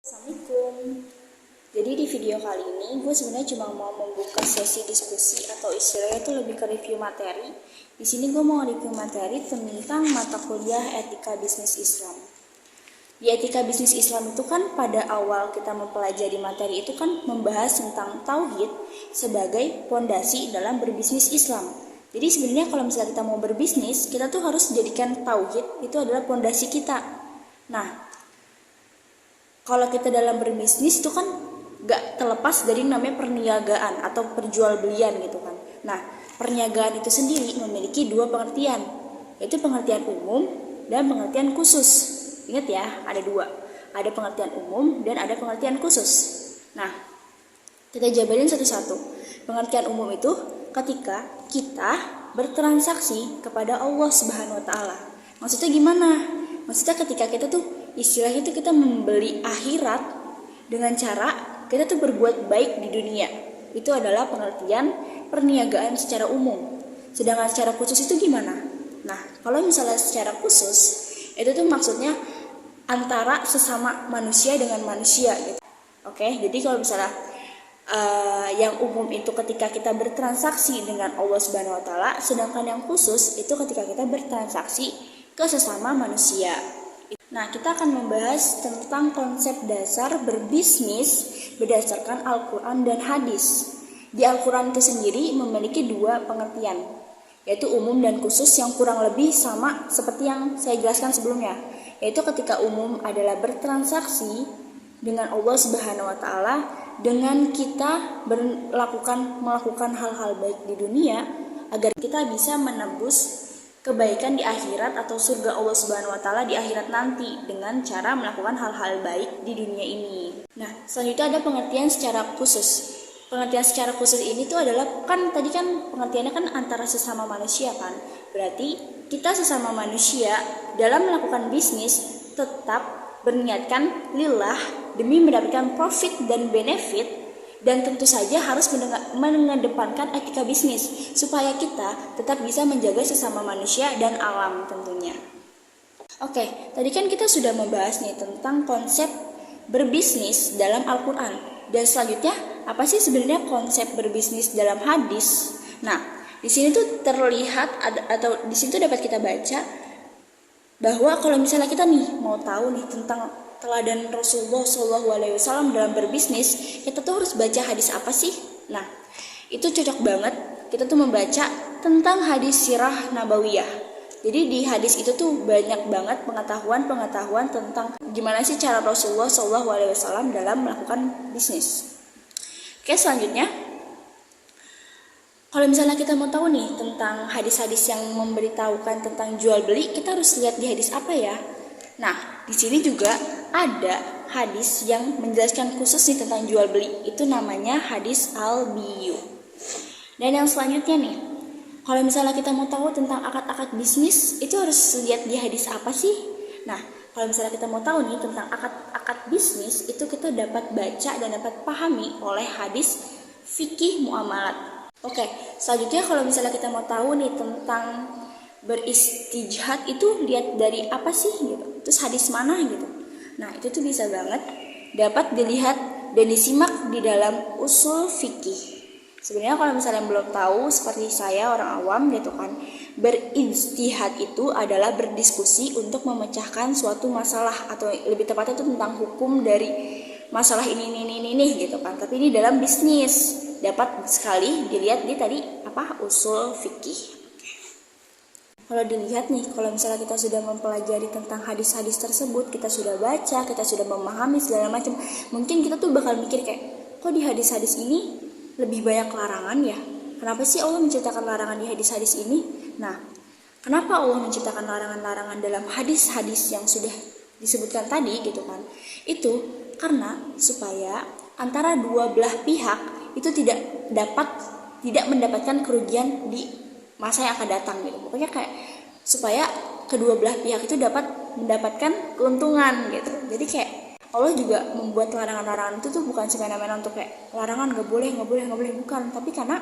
Assalamualaikum. Jadi di video kali ini gue sebenarnya cuma mau membuka sesi diskusi atau istilahnya itu lebih ke review materi. Di sini gue mau review materi tentang mata kuliah Etika Bisnis Islam. Di Etika Bisnis Islam itu kan pada awal kita mempelajari materi itu kan membahas tentang tauhid sebagai fondasi dalam berbisnis Islam. Jadi sebenarnya kalau misalnya kita mau berbisnis, kita tuh harus jadikan tauhid itu adalah fondasi kita. Nah, kalau kita dalam berbisnis itu kan gak terlepas dari namanya perniagaan atau perjualbelian gitu kan. Nah, perniagaan itu sendiri memiliki dua pengertian, yaitu pengertian umum dan pengertian khusus. Ingat ya, ada dua. Ada pengertian umum dan ada pengertian khusus. Nah, kita jabarin satu-satu. Pengertian umum itu ketika kita bertransaksi kepada Allah Subhanahu wa taala. Maksudnya gimana? Maksudnya ketika kita tuh istilahnya itu kita membeli akhirat dengan cara kita tuh berbuat baik di dunia. Itu adalah pengertian perniagaan secara umum. Sedangkan secara khusus itu gimana? Nah, kalau misalnya secara khusus itu tuh maksudnya antara sesama manusia dengan manusia gitu. Oke, jadi kalau misalnya yang umum itu ketika kita bertransaksi dengan Allah Subhanahu wa taala, sedangkan yang khusus itu ketika kita bertransaksi ke sesama manusia. Nah, kita akan membahas tentang konsep dasar berbisnis berdasarkan Al-Quran dan hadis. Di Al-Quran itu sendiri memiliki dua pengertian, yaitu umum dan khusus yang kurang lebih sama seperti yang saya jelaskan sebelumnya. Yaitu ketika umum adalah bertransaksi dengan Allah Subhanahu wa taala dengan kita melakukan hal-hal baik di dunia agar kita bisa menebus kebaikan di akhirat atau surga Allah Subhanahu wa taala di akhirat nanti dengan cara melakukan hal-hal baik di dunia ini. Nah, selanjutnya ada pengertian secara khusus. Pengertian secara khusus ini tuh adalah kan tadi kan pengertiannya kan antara sesama manusia kan. Berarti kita sesama manusia dalam melakukan bisnis tetap berniatkan lillah demi mendapatkan profit dan benefit. Dan tentu saja harus mengedepankan etika bisnis supaya kita tetap bisa menjaga sesama manusia dan alam tentunya. Oke, tadi kan kita sudah membahas nih tentang konsep berbisnis dalam Al-Quran. Dan selanjutnya, apa sih sebenarnya konsep berbisnis dalam hadis? Nah, di sini tuh terlihat atau di sini tuh dapat kita baca bahwa kalau misalnya kita nih mau tahu nih tentang teladan Rasulullah SAW dalam berbisnis, kita tuh harus baca hadis apa sih? Nah, itu cocok banget kita tuh membaca tentang hadis sirah nabawiyah. Jadi di hadis itu tuh banyak banget pengetahuan tentang gimana sih cara Rasulullah SAW dalam melakukan bisnis. Oke, selanjutnya, kalau misalnya kita mau tahu nih tentang hadis-hadis yang memberitahukan tentang jual beli, kita harus lihat di hadis apa ya? Nah, di sini juga ada hadis yang menjelaskan khusus nih tentang jual beli. Itu namanya hadis al-biyu. Dan yang selanjutnya nih, kalau misalnya kita mau tahu tentang akad-akad bisnis, itu harus lihat di hadis apa sih? Nah, kalau misalnya kita mau tahu nih tentang akad-akad bisnis, itu kita dapat baca dan dapat pahami oleh hadis fikih muamalat. Oke, selanjutnya kalau misalnya kita mau tahu nih tentang beristijhad itu lihat dari apa sih gitu, terus hadis mana gitu. Nah, itu tuh bisa banget dapat dilihat dan disimak di dalam usul fikih. Sebenarnya kalau misalnya yang belum tahu seperti saya orang awam gitu kan, beristihad itu adalah berdiskusi untuk memecahkan suatu masalah atau lebih tepatnya itu tentang hukum dari masalah ini gitu kan. Tapi ini dalam bisnis dapat sekali dilihat di tadi apa usul fikih. Kalau dilihat nih, kalau misalnya kita sudah mempelajari tentang hadis-hadis tersebut, kita sudah baca, kita sudah memahami segala macam, mungkin kita tuh bakal mikir kayak, kok di hadis-hadis ini lebih banyak larangan ya? Kenapa sih Allah menciptakan larangan di hadis-hadis ini? Nah, kenapa Allah menciptakan larangan-larangan dalam hadis-hadis yang sudah disebutkan tadi gitu kan? Itu karena supaya antara dua belah pihak itu tidak mendapatkan kerugian di masa yang akan datang gitu. Pokoknya kayak supaya kedua belah pihak itu dapat mendapatkan keuntungan gitu. Jadi kayak Allah juga membuat larangan-larangan itu tuh bukan semena-mena untuk kayak larangan gak boleh, bukan. Tapi karena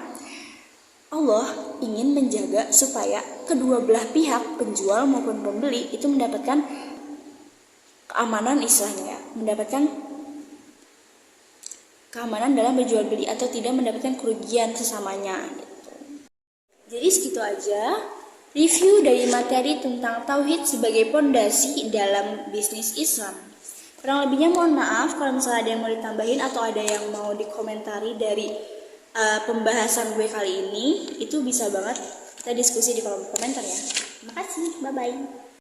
Allah ingin menjaga supaya kedua belah pihak, penjual maupun pembeli itu mendapatkan keamanan istilahnya, mendapatkan keamanan dalam berjual beli atau tidak mendapatkan kerugian sesamanya. Jadi segitu aja review dari materi tentang tauhid sebagai pondasi dalam bisnis Islam. Kurang lebihnya mohon maaf kalau misalnya ada yang mau ditambahin atau ada yang mau dikomentari dari pembahasan gue kali ini, itu bisa banget kita diskusi di kolom komentar ya. Terima kasih, bye-bye.